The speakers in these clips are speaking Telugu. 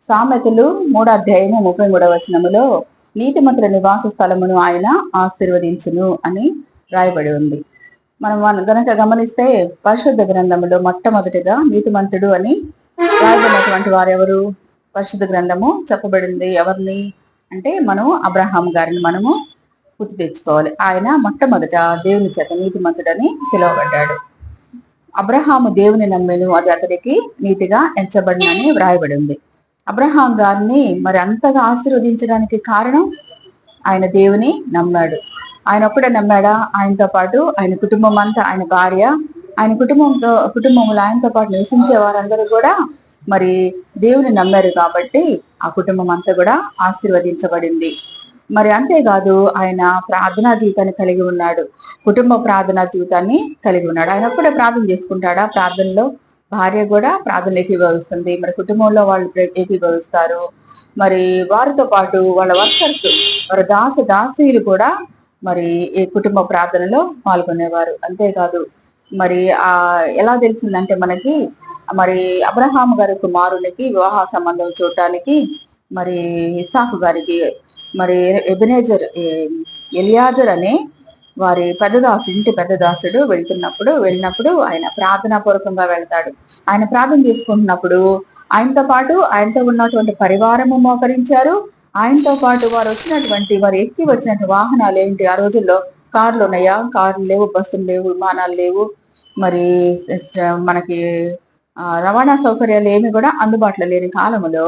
సామెతలు 3:33 నీతిమంతుల నివాస స్థలమును ఆయన ఆశీర్వదించును అని రాయబడి ఉంది. మనం గనక గమనిస్తే పరిశుద్ధ గ్రంథములో మొట్టమొదటిగా నీతిమంతుడు అని రాయబడినటువంటి వారెవరు? పరిశుద్ధ గ్రంథము చెప్పబడింది ఎవరిని అంటే మనం అబ్రహాం గారిని మనము గుర్తు తెచ్చుకోవాలి. ఆయన మొట్టమొదట దేవుని చేత నీతిమంతుడని పిలువబడ్డాడు. అబ్రహాము దేవుని నమ్మెను, అది అతడికి నీతిగా ఎంచబడినని వ్రాయబడి ఉంది. అబ్రహాం గారిని మరి అంతగా ఆశీర్వదించడానికి కారణం ఆయన దేవుని నమ్మాడు. ఆయన ఒక్కడే నమ్మాడా? ఆయనతో పాటు ఆయన కుటుంబం అంతా, ఆయన భార్య, ఆయన కుటుంబంలో ఆయనతో పాటు నివసించే వారందరూ కూడా మరి దేవుని నమ్మారు కాబట్టి ఆ కుటుంబం అంతా కూడా ఆశీర్వదించబడింది. మరి అంతేకాదు, ఆయన ప్రార్థనా జీవితాన్ని కలిగి ఉన్నాడు. కుటుంబ ప్రార్థనా జీవితాన్ని కలిగి ఉన్నాడు. ఆయన ఒక్కడే ప్రార్థన చేసుకుంటాడా? ప్రార్థనలో భార్య కూడా ప్రార్థనలు ఏకీభవిస్తుంది, మరి కుటుంబంలో వాళ్ళు ఏకీభవిస్తారు. మరి వారితో పాటు వాళ్ళ వర్కర్స్, వారి దాసీలు కూడా మరి ఈ కుటుంబ ప్రార్థనలో పాల్గొనేవారు. అంతేకాదు, మరి ఎలా తెలిసిందంటే మనకి, మరి అబ్రహాం గారి కుమారునికి వివాహ సంబంధం చూడటానికి మరి ఇస్సాకు గారికి మరి ఎలియాజర్ అనే వారి ఇంటి పెద్ద దాసుడు వెళ్ళినప్పుడు ఆయన ప్రార్థనా పూర్వకంగా వెళ్తాడు. ఆయన ప్రార్థన చేసుకుంటున్నప్పుడు ఆయనతో పాటు ఆయనతో ఉన్నటువంటి పరివారము మోకరించారు. ఆయనతో పాటు వారు ఎక్కి వచ్చినటువంటి వాహనాలు ఏంటి? ఆ రోజుల్లో కార్లు ఉన్నాయా? కార్లు లేవు, బస్సులు లేవు, విమానాలు లేవు. మరి మనకి రవాణా సౌకర్యాలు ఏమి కూడా అందుబాటులో లేని కాలంలో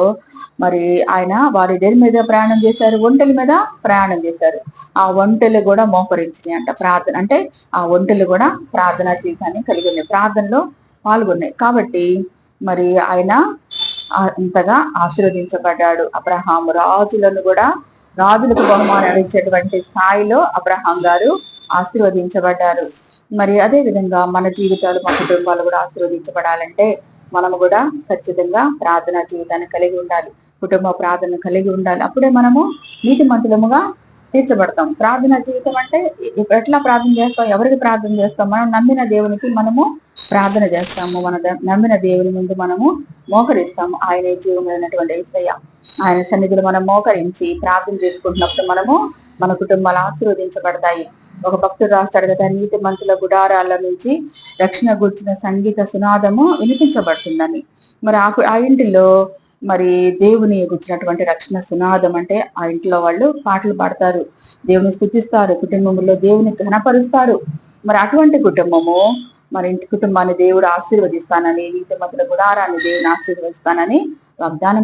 మరి ఆయన వారి దేని మీద ప్రయాణం చేశారు? ఒంటెల మీద ప్రయాణం చేశారు. ఆ ఒంటెలు కూడా మోకరించినాయి అంట. ప్రార్థన అంటే ఆ ఒంటెలు కూడా ప్రార్థనా జీవితాన్ని కలిగి ఉన్నాయి, ప్రార్థనలో పాల్గొన్నాయి. కాబట్టి మరి ఆయన అంతగా ఆశీర్వదించబడ్డాడు. అబ్రహాం రాజులకు బహుమానాలు ఇచ్చేటువంటి స్థాయిలో అబ్రహాం గారు ఆశీర్వదించబడ్డారు. మరి అదే విధంగా మన జీవితాలు, మన కుటుంబాలు కూడా ఆశీర్వదించబడాలంటే మనము కూడా ఖచ్చితంగా ప్రార్థనా జీవితాన్ని కలిగి ఉండాలి, కుటుంబ ప్రార్థన కలిగి ఉండాలి. అప్పుడే మనము నీతిమంతులముగా తీర్చబడతాం. ప్రార్థనా జీవితం అంటే ఎట్లా ప్రార్థన చేస్తాం? ఎవరికి ప్రార్థన చేస్తాం? మనం నమ్మిన దేవునికి మనము ప్రార్థన చేస్తాము. మన నమ్మిన దేవుని ముందు మనము మోకరిస్తాము. ఆయనే జీవమైనటువంటి యేసయ్య. ఆయన సన్నిధిలో మనం మోకరించి ప్రార్థన చేసుకుంటున్నప్పుడు మన కుటుంబాలు ఆశీర్వదించబడతాయి. ఒక భక్తుడు రాస్తాడు కదా, నీతిమంతుల గుడారాల నుంచి రక్షణ గుర్చిన సంగీత సునాదము వినిపించబడుతుందని. మరి ఆ ఇంటిలో మరి దేవుని గుర్చినటువంటి రక్షణ సునాదం అంటే ఆ ఇంట్లో వాళ్ళు పాటలు పాడతారు, దేవుని స్తుతిస్తారు, కుటుంబంలో దేవుని ఘనపరుస్తారు. మరి అటువంటి కుటుంబము, మరి ఇంటి కుటుంబాన్ని దేవుడు ఆశీర్వదిస్తానని, నీతిమంతుల గుడారాన్ని దేవుని ఆశీర్వదిస్తానని వాగ్దానం